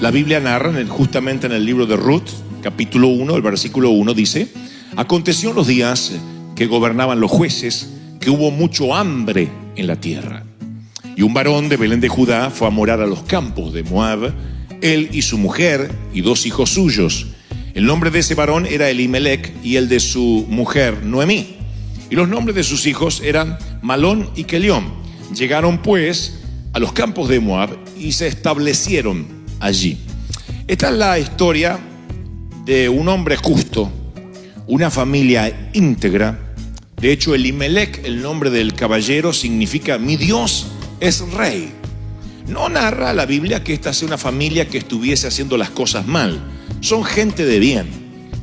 La Biblia narra justamente en el libro de Ruth, capítulo 1, el versículo 1 dice: aconteció en los días que gobernaban los jueces, que hubo mucho hambre en la tierra. Y un varón de Belén de Judá fue a morar a los campos de Moab, él y su mujer y 2 hijos suyos. El nombre de ese varón era Elimelec y el de su mujer Noemí. Y los nombres de sus hijos eran Malón y Kelión. Llegaron pues a los campos de Moab y se establecieron allí. Esta es la historia de un hombre justo, una familia íntegra. De hecho, Elimelec, el nombre del caballero, significa mi Dios es rey. No narra la Biblia que esta sea una familia que estuviese haciendo las cosas mal. Son gente de bien,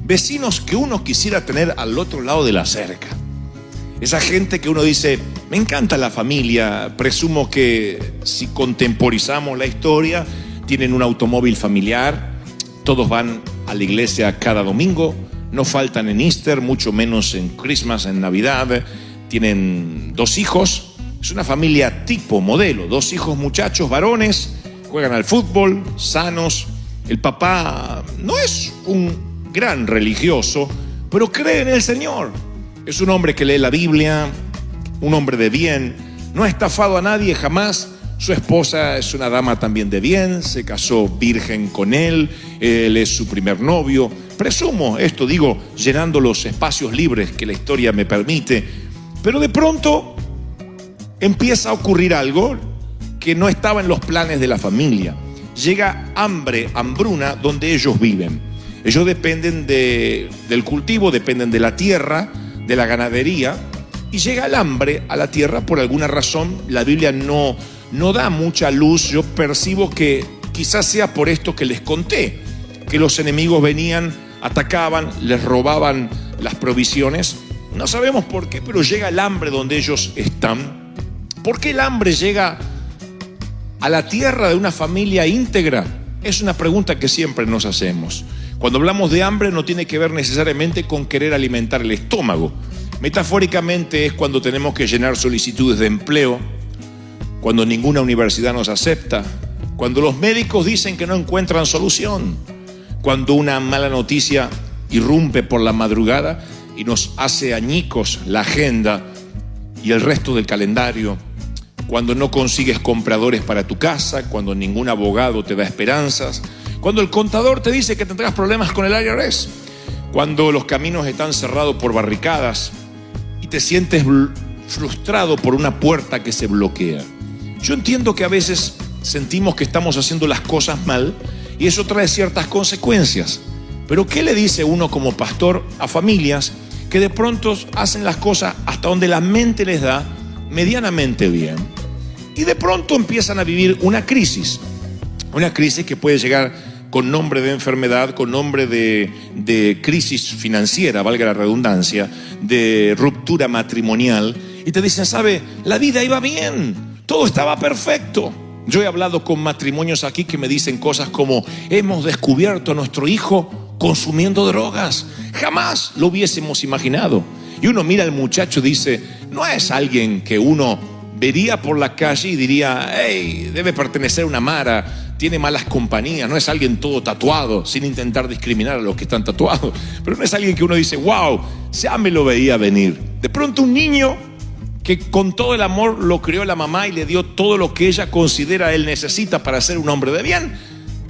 vecinos que uno quisiera tener al otro lado de la cerca. Esa gente que uno dice, me encanta la familia. Presumo que si contemporizamos la historia, tienen un automóvil familiar, todos van a la iglesia cada domingo, no faltan en Easter, mucho menos en Christmas, en Navidad. Tienen 2 hijos, es una familia tipo, modelo. 2 hijos muchachos, varones, juegan al fútbol, sanos. El papá no es un gran religioso, pero cree en el Señor. Es un hombre que lee la Biblia, un hombre de bien, no ha estafado a nadie jamás. Su esposa es una dama también de bien, se casó virgen con él es su primer novio. Presumo esto, digo, llenando los espacios libres que la historia me permite. Pero de pronto empieza a ocurrir algo que no estaba en los planes de la familia. Llega hambruna donde ellos viven. Ellos dependen del cultivo, dependen de la tierra, de la ganadería, y llega el hambre a la tierra por alguna razón. La Biblia no da mucha luz. Yo percibo que quizás sea por esto que les conté, que los enemigos venían, atacaban, les robaban las provisiones. No sabemos por qué, pero llega el hambre donde ellos están. ¿Por qué el hambre llega a la tierra de una familia íntegra? Es una pregunta que siempre nos hacemos. Cuando hablamos de hambre no tiene que ver necesariamente con querer alimentar el estómago. Metafóricamente es cuando tenemos que llenar solicitudes de empleo, cuando ninguna universidad nos acepta, cuando los médicos dicen que no encuentran solución, cuando una mala noticia irrumpe por la madrugada y nos hace añicos la agenda y el resto del calendario, cuando no consigues compradores para tu casa, cuando ningún abogado te da esperanzas, cuando el contador te dice que tendrás problemas con el IRS, cuando los caminos están cerrados por barricadas y te sientes frustrado por una puerta que se bloquea. Yo entiendo que a veces sentimos que estamos haciendo las cosas mal y eso trae ciertas consecuencias. Pero ¿qué le dice uno como pastor a familias que de pronto hacen las cosas hasta donde la mente les da medianamente bien y de pronto empiezan a vivir una crisis que puede llegar con nombre de enfermedad, con nombre de crisis financiera, valga la redundancia, de ruptura matrimonial, y te dicen, ¿sabe? La vida iba bien, todo estaba perfecto. Yo he hablado con matrimonios aquí que me dicen cosas como, hemos descubierto a nuestro hijo consumiendo drogas, jamás lo hubiésemos imaginado. Y uno mira al muchacho y dice, no es alguien que uno vería por la calle y diría, hey, debe pertenecer a una mara, tiene malas compañías. No es alguien todo tatuado, sin intentar discriminar a los que están tatuados, pero no es alguien que uno dice, wow, ya me lo veía venir. De pronto un niño que con todo el amor lo crió la mamá y le dio todo lo que ella considera él necesita para ser un hombre de bien,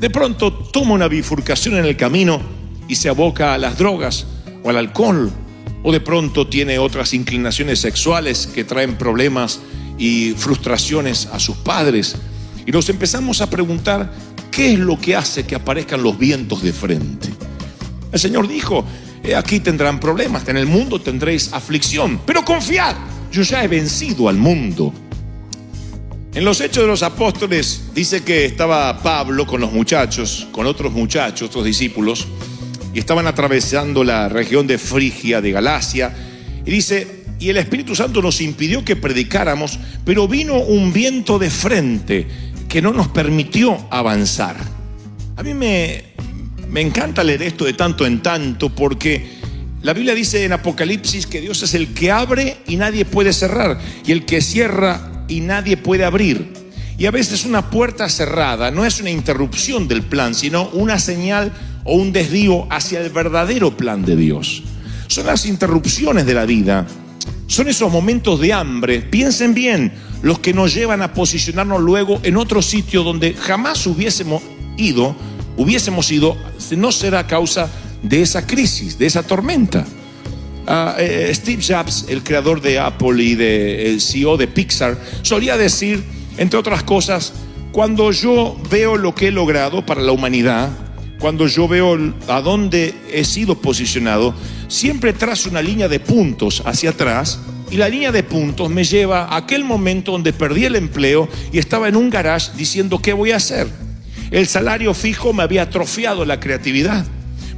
de pronto toma una bifurcación en el camino y se aboca a las drogas o al alcohol, o de pronto tiene otras inclinaciones sexuales que traen problemas y frustraciones a sus padres. Y nos empezamos a preguntar, ¿qué es lo que hace que aparezcan los vientos de frente? El Señor dijo, aquí tendrán problemas, en el mundo tendréis aflicción, pero confiad, yo ya he vencido al mundo. En los Hechos de los Apóstoles dice que estaba Pablo con los muchachos, con otros muchachos, otros discípulos, y estaban atravesando la región de Frigia, de Galacia, y dice, y el Espíritu Santo nos impidió que predicáramos, pero vino un viento de frente que no nos permitió avanzar. A mí me encanta leer esto de tanto en tanto, porque la Biblia dice en Apocalipsis que Dios es el que abre y nadie puede cerrar, y el que cierra y nadie puede abrir. Y a veces una puerta cerrada no es una interrupción del plan, sino una señal o un desvío hacia el verdadero plan de Dios. Son las interrupciones de la vida, son esos momentos de hambre, piensen bien, los que nos llevan a posicionarnos luego en otro sitio donde jamás hubiésemos ido, no será causa de esa crisis, de esa tormenta. Steve Jobs, el creador de Apple y el CEO de Pixar, solía decir, entre otras cosas, cuando yo veo lo que he logrado para la humanidad, cuando yo veo a dónde he sido posicionado, siempre trazo una línea de puntos hacia atrás, y la línea de puntos me lleva a aquel momento donde perdí el empleo y estaba en un garage diciendo ¿qué voy a hacer? El salario fijo me había atrofiado la creatividad,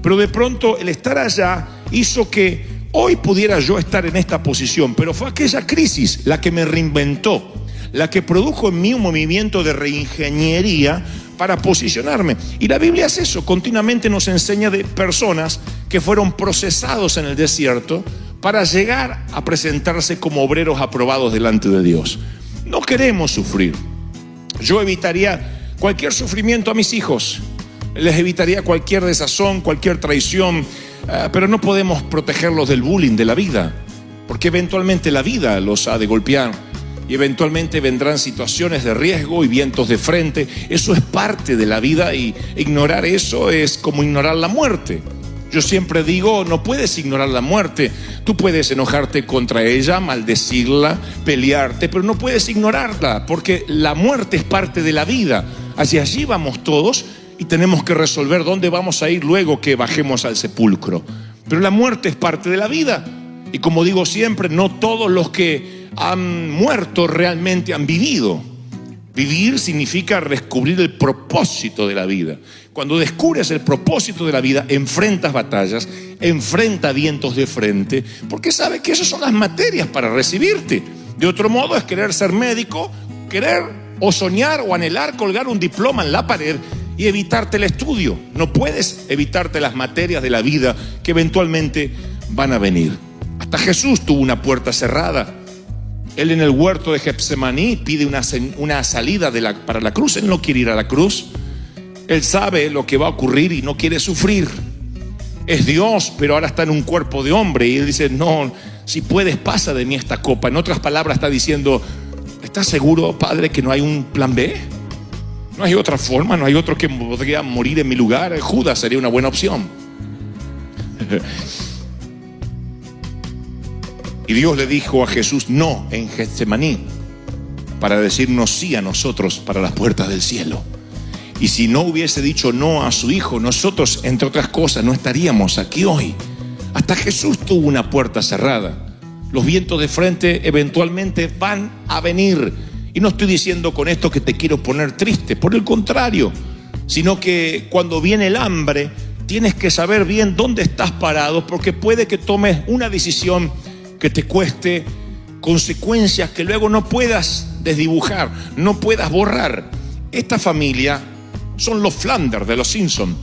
pero de pronto el estar allá hizo que hoy pudiera yo estar en esta posición, pero fue aquella crisis la que me reinventó, la que produjo en mí un movimiento de reingeniería para posicionarme. Y la Biblia es eso, continuamente nos enseña de personas que fueron procesados en el desierto para llegar a presentarse como obreros aprobados delante de Dios. No queremos sufrir. Yo evitaría cualquier sufrimiento a mis hijos, les evitaría cualquier desazón, cualquier traición, pero no podemos protegerlos del bullying de la vida, porque eventualmente la vida los ha de golpear y eventualmente vendrán situaciones de riesgo y vientos de frente. Eso es parte de la vida y ignorar eso es como ignorar la muerte. Yo siempre digo, no puedes ignorar la muerte. Tú puedes enojarte contra ella, maldecirla, pelearte, pero no puedes ignorarla, porque la muerte es parte de la vida. Hacia allí vamos todos y tenemos que resolver dónde vamos a ir luego que bajemos al sepulcro. Pero la muerte es parte de la vida. Y como digo siempre, no todos los que han muerto realmente han vivido. Vivir significa descubrir el propósito de la vida. Cuando descubres el propósito de la vida, enfrentas batallas, enfrentas vientos de frente, porque sabes que esas son las materias para recibirte. De otro modo es querer ser médico, querer o soñar o anhelar colgar un diploma en la pared y evitarte el estudio. No puedes evitarte las materias de la vida que eventualmente van a venir. Hasta Jesús tuvo una puerta cerrada. Él en el huerto de Getsemaní pide una salida para la cruz. Él no quiere ir a la cruz. Él sabe lo que va a ocurrir y no quiere sufrir. Es Dios, pero ahora está en un cuerpo de hombre. Y él dice, no, si puedes, pasa de mí esta copa. En otras palabras está diciendo, ¿estás seguro, Padre, que no hay un plan B? ¿No hay otra forma? ¿No hay otro que podría morir en mi lugar? Judas sería una buena opción. Y Dios le dijo a Jesús no en Getsemaní para decirnos sí a nosotros para las puertas del cielo. Y si no hubiese dicho no a su hijo, nosotros, entre otras cosas, no estaríamos aquí hoy. Hasta Jesús tuvo una puerta cerrada. Los vientos de frente eventualmente van a venir. Y no estoy diciendo con esto que te quiero poner triste, por el contrario, sino que cuando viene el hambre, tienes que saber bien dónde estás parado, porque puede que tomes una decisión que te cueste consecuencias que luego no puedas desdibujar, no puedas borrar. Esta familia son los Flanders de los Simpsons.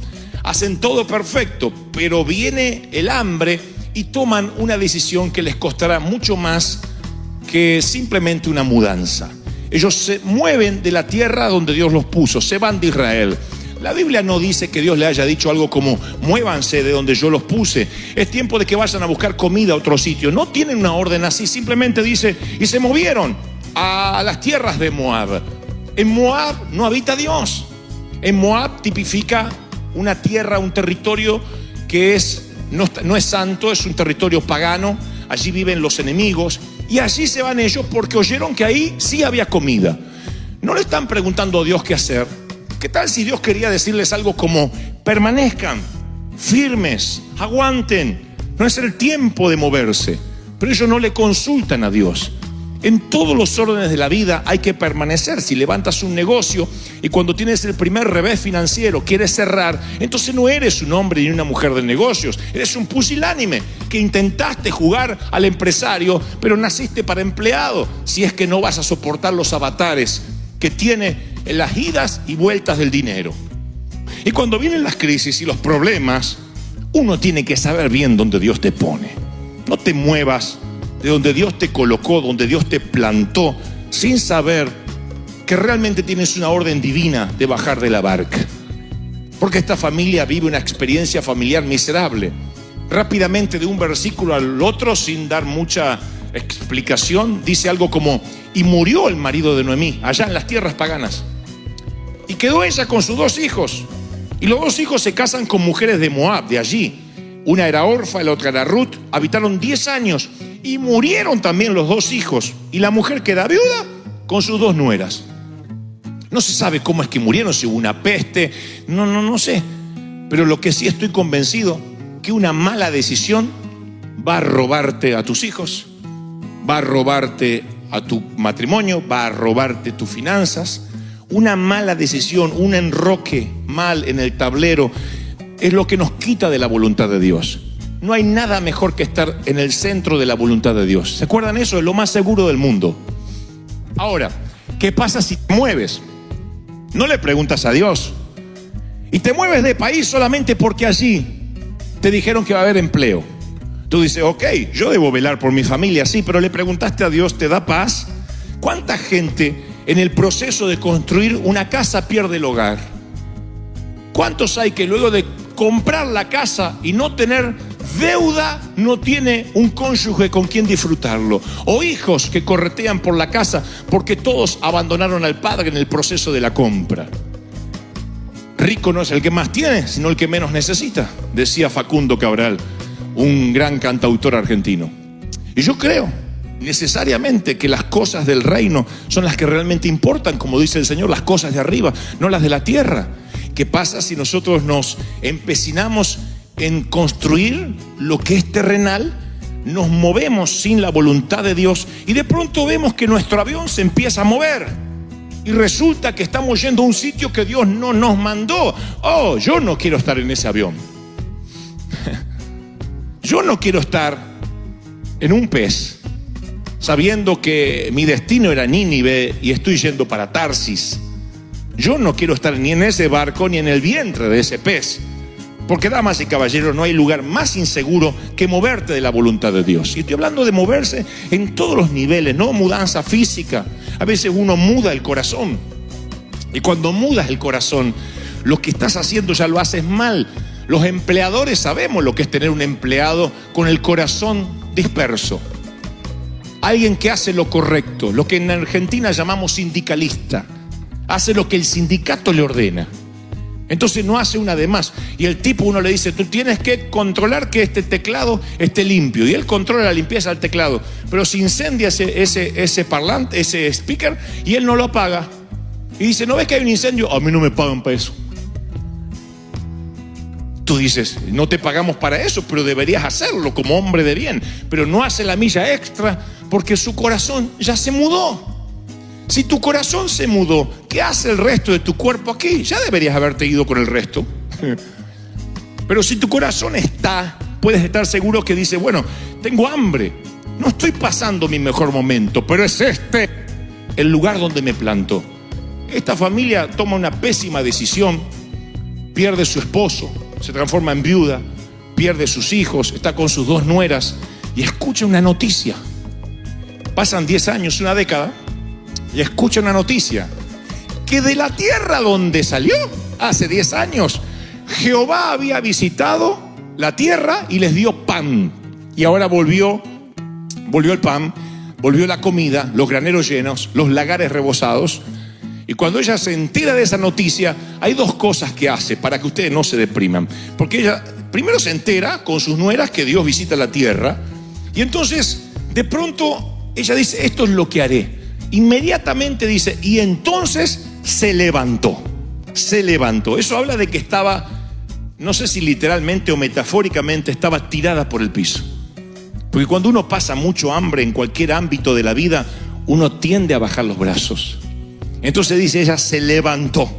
Hacen todo perfecto, pero viene el hambre y toman una decisión que les costará mucho más que simplemente una mudanza. Ellos se mueven de la tierra donde Dios los puso, se van de Israel. La Biblia no dice que Dios le haya dicho algo como muévanse de donde yo los puse, es tiempo de que vayan a buscar comida a otro sitio. No tienen una orden así, simplemente dice y se movieron a las tierras de Moab. En Moab no habita Dios. En Moab tipifica una tierra, un territorio que no es santo, es un territorio pagano. Allí viven los enemigos y allí se van ellos porque oyeron que ahí sí había comida. No le están preguntando a Dios qué hacer. ¿Qué tal si Dios quería decirles algo como permanezcan firmes, aguanten? No es el tiempo de moverse. Pero ellos no le consultan a Dios. En todos los órdenes de la vida hay que permanecer. Si levantas un negocio y cuando tienes el primer revés financiero quieres cerrar, entonces no eres un hombre ni una mujer de negocios. Eres un pusilánime que intentaste jugar al empresario, pero naciste para empleado. Si es que no vas a soportar los avatares que tiene las idas y vueltas del dinero. Y cuando vienen las crisis y los problemas, uno tiene que saber bien dónde Dios te pone. No te muevas de donde Dios te colocó, donde Dios te plantó, sin saber que realmente tienes una orden divina de bajar de la barca. Porque esta familia vive una experiencia familiar miserable. Rápidamente, de un versículo al otro, sin dar mucha explicación, dice algo como: y murió el marido de Noemí allá en las tierras paganas, y quedó ella con sus 2 hijos, y los 2 hijos se casan con mujeres de Moab, de allí. Una era Orfa y la otra era Ruth. Habitaron 10 años y murieron también los 2 hijos, y la mujer queda viuda con sus 2 nueras. No se sabe cómo es que murieron, si hubo una peste, no sé. Pero lo que sí estoy convencido, que una mala decisión va a robarte a tus hijos, va a robarte a tu matrimonio, va a robarte tus finanzas. Una mala decisión, un enroque mal en el tablero, es lo que nos quita de la voluntad de Dios. No hay nada mejor que estar en el centro de la voluntad de Dios. ¿Se acuerdan eso? Es lo más seguro del mundo. Ahora, ¿qué pasa si te mueves? No le preguntas a Dios y te mueves de país solamente porque allí te dijeron que va a haber empleo. Tú dices: ok, yo debo velar por mi familia, sí, pero le preguntaste a Dios, ¿te da paz? ¿Cuánta gente en el proceso de construir una casa pierde el hogar? ¿Cuántos hay que luego de comprar la casa y no tener deuda, no tiene un cónyuge con quien disfrutarlo? O hijos que corretean por la casa porque todos abandonaron al padre en el proceso de la compra. Rico no es el que más tiene, sino el que menos necesita, decía Facundo Cabral, un gran cantautor argentino. Y yo creo necesariamente que las cosas del reino son las que realmente importan, como dice el Señor, las cosas de arriba, no las de la tierra. ¿Qué pasa si nosotros nos empecinamos en construir lo que es terrenal? Nos movemos sin la voluntad de Dios y de pronto vemos que nuestro avión se empieza a mover y resulta que estamos yendo a un sitio que Dios no nos mandó. Oh, yo no quiero estar en ese avión. Yo no quiero estar en un pez sabiendo que mi destino era Nínive y estoy yendo para Tarsis. Yo no quiero estar ni en ese barco ni en el vientre de ese pez. Porque, damas y caballeros, no hay lugar más inseguro que moverte de la voluntad de Dios. Y estoy hablando de moverse en todos los niveles, no mudanza física. A veces uno muda el corazón. Y cuando mudas el corazón, lo que estás haciendo ya lo haces mal. Los empleadores sabemos lo que es tener un empleado con el corazón disperso. Alguien que hace lo correcto, lo que en Argentina llamamos sindicalista. Hace lo que el sindicato le ordena. Entonces no hace una de más. Y el tipo, uno le dice: tú tienes que controlar que este teclado esté limpio. Y él controla la limpieza del teclado. Pero se incendia ese parlante, ese speaker, y él no lo apaga. Y dice: ¿no ves que hay un incendio? A mí no me pagan para eso. Tú dices: no te pagamos para eso, pero deberías hacerlo como hombre de bien. Pero no hace la milla extra porque su corazón ya se mudó. Si tu corazón se mudó, ¿qué hace el resto de tu cuerpo aquí? Ya deberías haberte ido con el resto. Pero si tu corazón está, puedes estar seguro que dice: bueno, tengo hambre, no estoy pasando mi mejor momento, pero es este el lugar donde me planto. Esta familia toma una pésima decisión, pierde su esposo, se transforma en viuda, pierde sus hijos, está con sus 2 nueras y escucha una noticia. Pasan 10 años, una década, y escucha una noticia: que de la tierra donde salió hace 10 años, Jehová había visitado la tierra y les dio pan. Y ahora volvió el pan, volvió la comida, los graneros llenos, los lagares rebosados. Y cuando ella se entera de esa noticia, hay 2 cosas que hace para que ustedes no se depriman. Porque ella primero se entera con sus nueras que Dios visita la tierra. Y entonces, de pronto, ella dice: esto es lo que haré. Inmediatamente dice: y entonces se levantó. Se levantó. Eso habla de que estaba, no sé si literalmente o metafóricamente, estaba tirada por el piso. Porque cuando uno pasa mucho hambre en cualquier ámbito de la vida, uno tiende a bajar los brazos. Entonces dice: ella se levantó.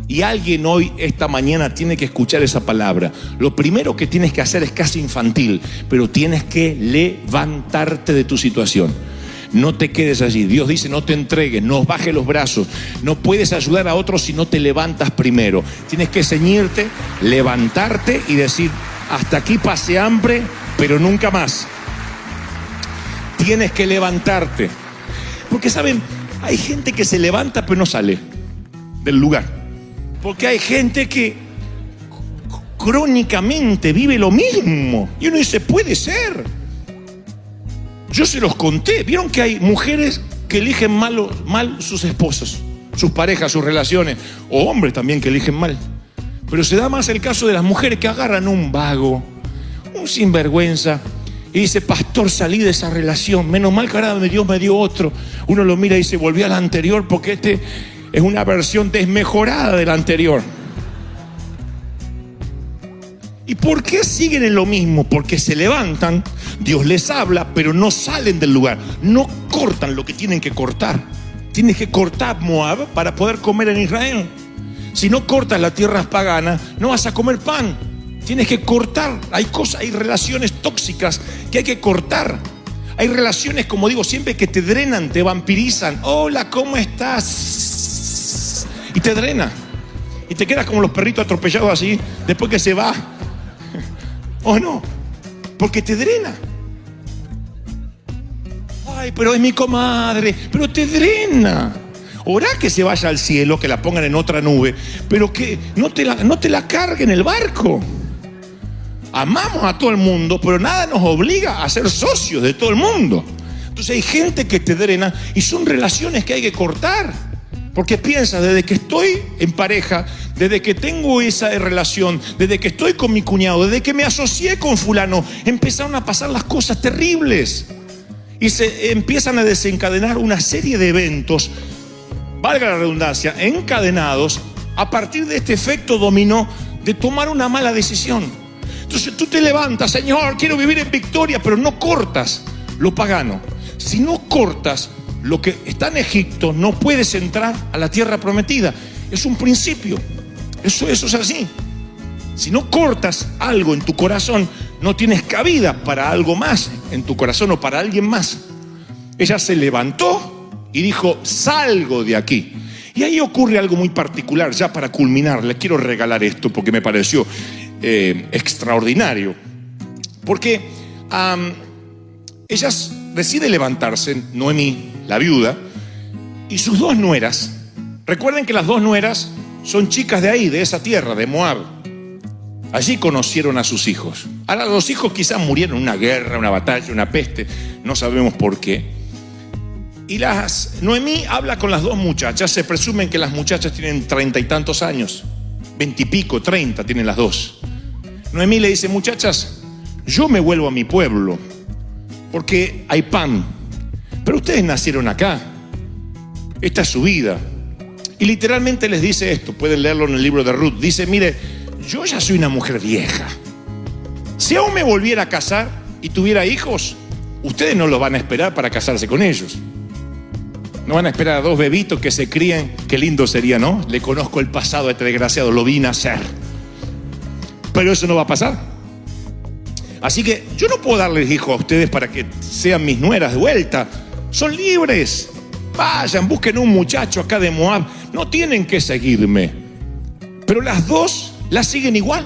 Y alguien hoy, esta mañana, tiene que escuchar esa palabra. Lo primero que tienes que hacer es casi infantil, pero tienes que levantarte de tu situación. No te quedes allí. Dios dice: no te entregues, no bajes los brazos. No puedes ayudar a otros si no te levantas primero. Tienes que ceñirte, levantarte y decir: hasta aquí pasé hambre, pero nunca más. Tienes que levantarte. Porque, ¿saben? Hay gente que se levanta pero no sale del lugar. Porque hay gente que crónicamente vive lo mismo. Y uno dice, puede ser. Yo se los conté. Vieron que hay mujeres que eligen mal sus esposos, sus parejas, sus relaciones. O hombres también que eligen mal. Pero se da más el caso de las mujeres que agarran un vago, un sinvergüenza, y dice, pastor, salí de esa relación. Menos mal que ahora Dios me dio otro. Uno lo mira y dice, volví a la anterior porque este es una versión desmejorada de la anterior. ¿Y por qué siguen en lo mismo? Porque se levantan, Dios les habla, pero no salen del lugar. No cortan lo que tienen que cortar. Tienes que cortar Moab para poder comer en Israel. Si no cortas la tierra pagana, no vas a comer pan. Tienes que cortar. Hay relaciones tóxicas que hay que cortar. Hay relaciones, como digo siempre, que te drenan, te vampirizan. Hola, ¿cómo estás? Y te drena. Y te quedas como los perritos atropellados así, después que se va. ¿O no? Porque te drena. Ay, pero es mi comadre. Pero te drena. Orá que se vaya al cielo, que la pongan en otra nube, pero que no te la carguen el barco. Amamos a todo el mundo, pero nada nos obliga a ser socios de todo el mundo. Entonces hay gente que te drena y son relaciones que hay que cortar. Porque piensas, desde que estoy en pareja, desde que tengo esa relación, desde que estoy con mi cuñado, desde que me asocié con fulano, empezaron a pasar las cosas terribles. Y se empiezan a desencadenar una serie de eventos, valga la redundancia, encadenados a partir de este efecto dominó de tomar una mala decisión. Entonces tú te levantas, Señor, quiero vivir en victoria, pero no cortas lo pagano. Si no cortas lo que está en Egipto, no puedes entrar a la tierra prometida. Es un principio. Eso es así. Si no cortas algo en tu corazón, no tienes cabida para algo más en tu corazón o para alguien más. Ella se levantó y dijo, salgo de aquí. Y ahí ocurre algo muy particular. Ya para culminar, les quiero regalar esto porque me pareció extraordinario. Porque ella decide levantarse, Noemí, la viuda, y sus dos nueras. Recuerden que las dos nueras son chicas de ahí, de esa tierra, de Moab. Allí conocieron a sus hijos. Ahora los hijos quizás murieron en una guerra, una batalla, una peste, no sabemos por qué. Y Noemí habla con las dos muchachas. Se presumen que las muchachas tienen 30 y tantos años, 20 y pico, 30 tienen las dos. Noemí le dice, muchachas, yo me vuelvo a mi pueblo porque hay pan, pero ustedes nacieron acá, esta es su vida. Y literalmente les dice esto, pueden leerlo en el libro de Ruth. Dice, mire, yo ya soy una mujer vieja. Si aún me volviera a casar y tuviera hijos, ustedes no lo van a esperar para casarse con ellos. No van a esperar a dos bebitos que se críen. Qué lindo sería, ¿no? Le conozco el pasado a este desgraciado, lo vi nacer. Pero eso no va a pasar. Así que yo no puedo darles hijos a ustedes para que sean mis nueras de vuelta. Son libres. Vayan, busquen un muchacho acá de Moab. No tienen que seguirme. Pero las dos las siguen igual.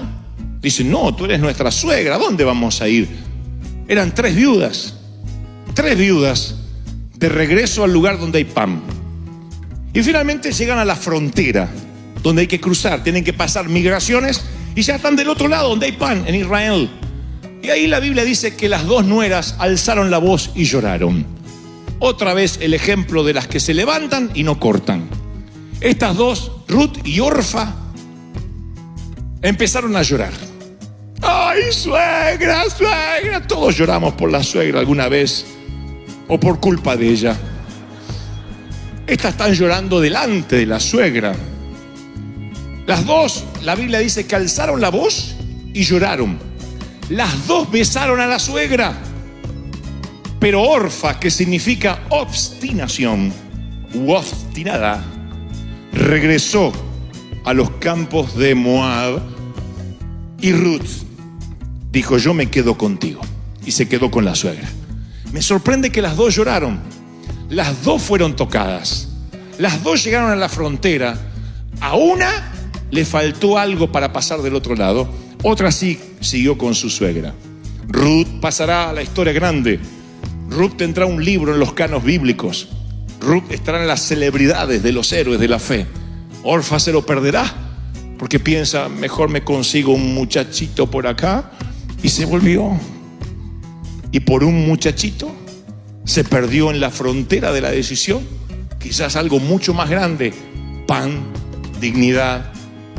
Dicen, no, tú eres nuestra suegra. ¿A dónde vamos a ir? Eran tres viudas de regreso al lugar donde hay pan. Y finalmente llegan a la frontera, donde hay que cruzar. Tienen que pasar migraciones y ya están del otro lado, donde hay pan, en Israel. Y ahí la Biblia dice que las dos nueras alzaron la voz y lloraron. Otra vez el ejemplo de las que se levantan y no cortan. Estas dos, Ruth y Orfa, empezaron a llorar. ¡Ay, suegra, suegra! Todos lloramos por la suegra alguna vez o por culpa de ella. Estas están llorando delante de la suegra. Las dos, la Biblia dice que alzaron la voz y lloraron. Las dos besaron a la suegra. Pero Orfa, que significa obstinación u obstinada, regresó a los campos de Moab. Y Ruth dijo, yo me quedo contigo. Y se quedó con la suegra. Me sorprende que las dos lloraron. Las dos fueron tocadas. Las dos llegaron a la frontera. A una le faltó algo para pasar del otro lado. Otra sí siguió con su suegra. Ruth pasará a la historia grande. Ruth tendrá un libro en los canos bíblicos. Ruth estará en las celebridades de los héroes de la fe. Orfa se lo perderá porque piensa, mejor me consigo un muchachito por acá, y se volvió. Y por un muchachito se perdió en la frontera de la decisión, quizás algo mucho más grande: pan, dignidad,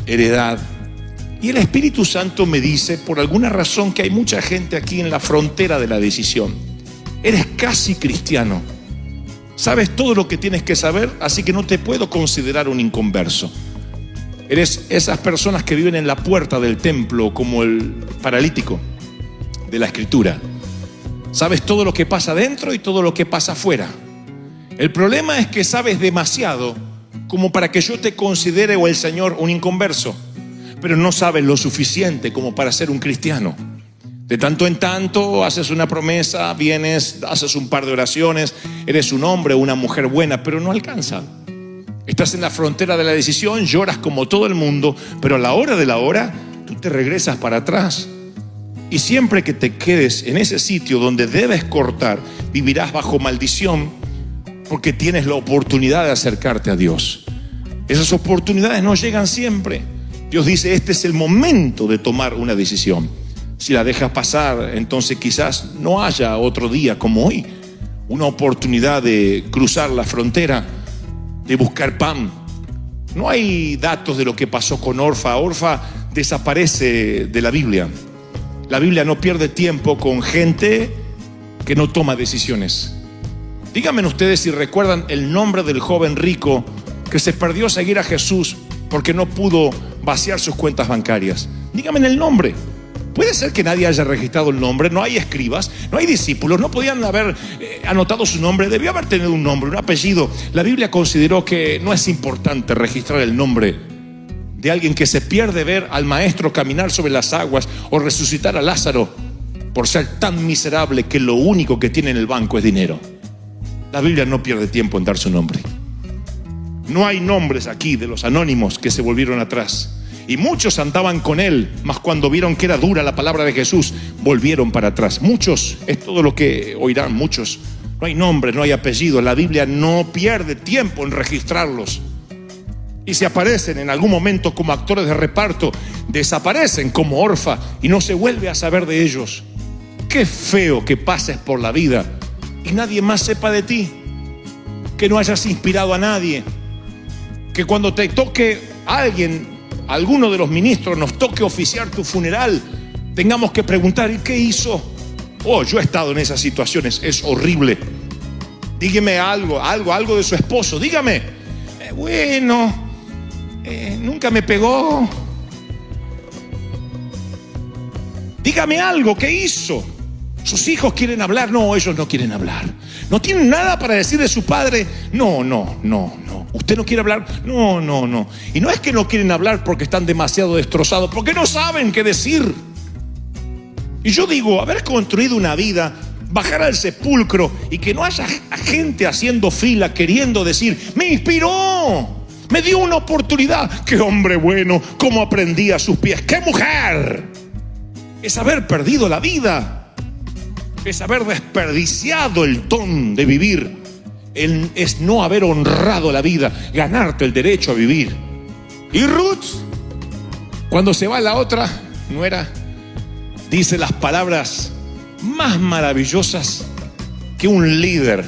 heredad. Y el Espíritu Santo me dice, por alguna razón, que hay mucha gente aquí en la frontera de la decisión. Eres casi cristiano, sabes todo lo que tienes que saber, así que no te puedo considerar un inconverso. Eres esas personas que viven en la puerta del templo, como el paralítico de la Escritura. Sabes todo lo que pasa dentro y todo lo que pasa afuera. El problema es que sabes demasiado como para que yo te considere, o el Señor, un inconverso, pero no sabes lo suficiente como para ser un cristiano. De tanto en tanto haces una promesa, vienes, haces un par de oraciones, eres un hombre o una mujer buena, pero no alcanza. Estás en la frontera de la decisión, lloras como todo el mundo, pero a la hora de la hora tú te regresas para atrás. Y siempre que te quedes en ese sitio donde debes cortar, vivirás bajo maldición, porque tienes la oportunidad de acercarte a Dios. Esas oportunidades no llegan siempre. Dios dice, este es el momento de tomar una decisión. Si la dejas pasar, entonces quizás no haya otro día como hoy, una oportunidad de cruzar la frontera, de buscar pan. No hay datos de lo que pasó con Orfa. Orfa desaparece de la Biblia. La Biblia no pierde tiempo con gente que no toma decisiones. Díganme ustedes si recuerdan el nombre del joven rico que se perdió a seguir a Jesús porque no pudo vaciar sus cuentas bancarias. Díganme el nombre. Puede ser que nadie haya registrado el nombre, no hay escribas, no hay discípulos, no podían haber anotado su nombre, debió haber tenido un nombre, un apellido. La Biblia consideró que no es importante registrar el nombre de alguien que se pierde ver al maestro caminar sobre las aguas o resucitar a Lázaro por ser tan miserable que lo único que tiene en el banco es dinero. La Biblia no pierde tiempo en dar su nombre. No hay nombres aquí de los anónimos que se volvieron atrás. Y muchos andaban con él, mas cuando vieron que era dura la palabra de Jesús, volvieron para atrás. Muchos, es todo lo que oirán, muchos. No hay nombres, no hay apellidos. La Biblia no pierde tiempo en registrarlos. Y si aparecen en algún momento como actores de reparto, desaparecen como Orfa y no se vuelve a saber de ellos. Qué feo que pases por la vida y nadie más sepa de ti, que no hayas inspirado a nadie, que cuando te toque alguien, alguno de los ministros, nos toque oficiar tu funeral, tengamos que preguntar, ¿y qué hizo? Oh, yo he estado en esas situaciones, es horrible. Dígame algo de su esposo, dígame. Nunca me pegó. Dígame algo, ¿qué hizo? Sus hijos quieren hablar. No, ellos no quieren hablar. No tienen nada para decir de su padre. No. ¿Usted no quiere hablar? No. Y no es que no quieren hablar porque están demasiado destrozados, porque no saben qué decir. Y yo digo, haber construido una vida, bajar al sepulcro y que no haya gente haciendo fila queriendo decir, me inspiró, me dio una oportunidad. Qué hombre bueno, cómo aprendí a sus pies. ¡Qué mujer! Es haber perdido la vida, es haber desperdiciado el don de vivir, es no haber honrado la vida, ganarte el derecho a vivir. Y Ruth, cuando se va la otra nuera, dice las palabras más maravillosas que un líder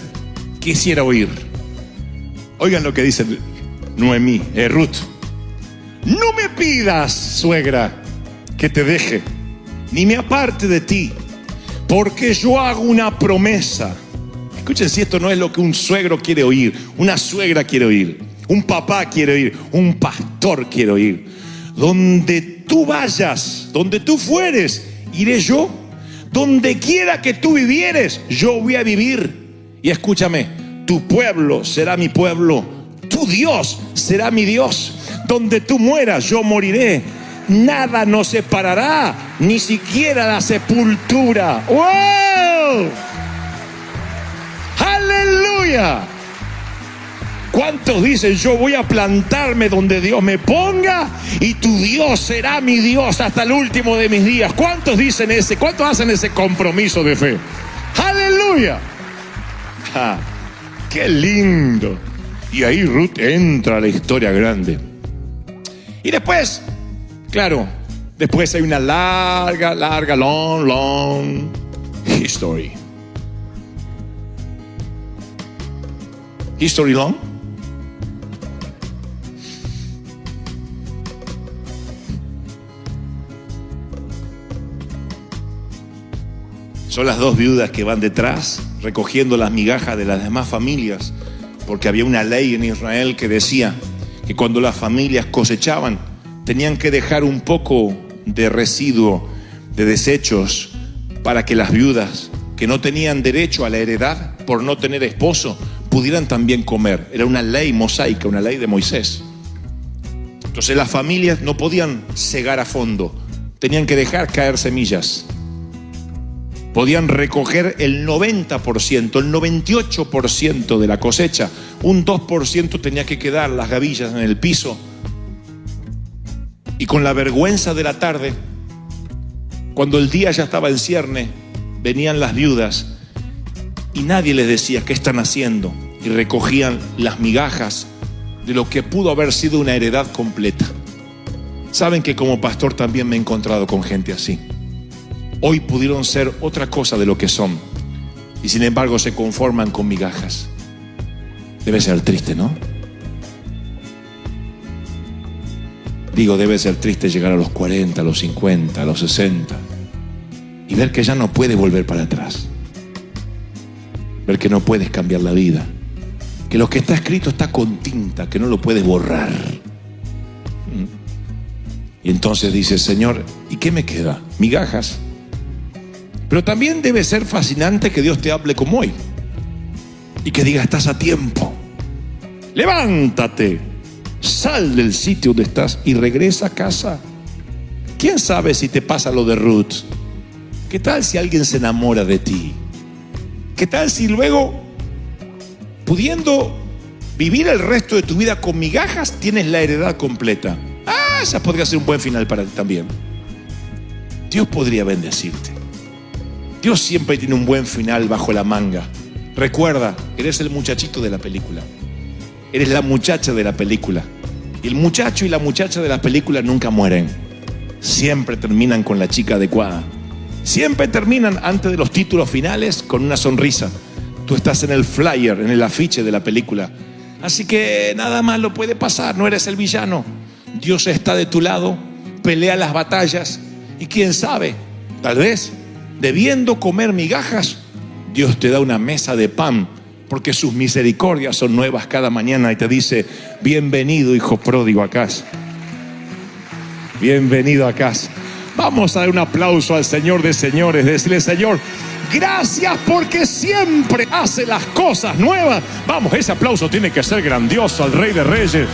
quisiera oír. Oigan lo que dice Noemí, Ruth. No me pidas, suegra, que te deje, ni me aparte de ti, porque yo hago una promesa. Escuchen si esto no es lo que un suegro quiere oír, una suegra quiere oír, un papá quiere oír, un pastor quiere oír. Donde tú vayas, donde tú fueres, iré yo. Donde quiera que tú vivieres, yo voy a vivir. Y escúchame, tu pueblo será mi pueblo, tu Dios será mi Dios. Donde tú mueras, yo moriré. Nada nos separará, ni siquiera la sepultura. ¡Wow! ¡Aleluya! ¿Cuántos dicen, yo voy a plantarme donde Dios me ponga y tu Dios será mi Dios hasta el último de mis días? ¿Cuántos dicen ese? ¿Cuántos hacen ese compromiso de fe? ¡Aleluya! ¡Qué lindo! Y ahí Ruth entra a la historia grande. Y después, claro, después hay una larga, long history. History long. Son las dos viudas que van detrás, recogiendo las migajas de las demás familias, porque había una ley en Israel que decía que cuando las familias cosechaban, tenían que dejar un poco de residuo, de desechos, para que las viudas que no tenían derecho a la heredad por no tener esposo, pudieran también comer. Era una ley mosaica, una ley de Moisés. Entonces las familias no podían cegar a fondo, tenían que dejar caer semillas. Podían recoger el 90%, el 98% de la cosecha. Un 2% tenía que quedar las gavillas en el piso. Y con la vergüenza de la tarde, cuando el día ya estaba en cierne, venían las viudas y nadie les decía qué están haciendo, y recogían las migajas de lo que pudo haber sido una heredad completa. Saben que como pastor también me he encontrado con gente así. Hoy pudieron ser otra cosa de lo que son, y sin embargo se conforman con migajas. Debe ser triste, ¿no? Digo, debe ser triste llegar a los 40, a los 50, a los 60 y ver que ya no puedes volver para atrás. Ver que no puedes cambiar la vida, que lo que está escrito está con tinta, que no lo puedes borrar. Y entonces dices, Señor, ¿y qué me queda? Migajas. Pero también debe ser fascinante que Dios te hable como hoy y que diga, estás a tiempo. Levántate, sal del sitio donde estás y regresa a casa. ¿Quién sabe si te pasa lo de Ruth? ¿Qué tal si alguien se enamora de ti? ¿Qué tal si luego, pudiendo vivir el resto de tu vida con migajas, tienes la heredad completa? Esa podría ser un buen final para ti también. Dios podría bendecirte. Dios siempre tiene un buen final bajo la manga. Recuerda, eres el muchachito de la película. Eres la muchacha de la película. Y el muchacho y la muchacha de la película nunca mueren. Siempre terminan con la chica adecuada. Siempre terminan antes de los títulos finales con una sonrisa. Tú estás en el flyer, en el afiche de la película. Así que nada malo puede pasar, no eres el villano. Dios está de tu lado, pelea las batallas y quién sabe, tal vez, debiendo comer migajas, Dios te da una mesa de pan, porque sus misericordias son nuevas cada mañana y te dice, bienvenido hijo pródigo a casa. Bienvenido a casa. Vamos a dar un aplauso al Señor de señores, decirle, Señor, gracias porque siempre hace las cosas nuevas. Vamos, ese aplauso tiene que ser grandioso al Rey de Reyes.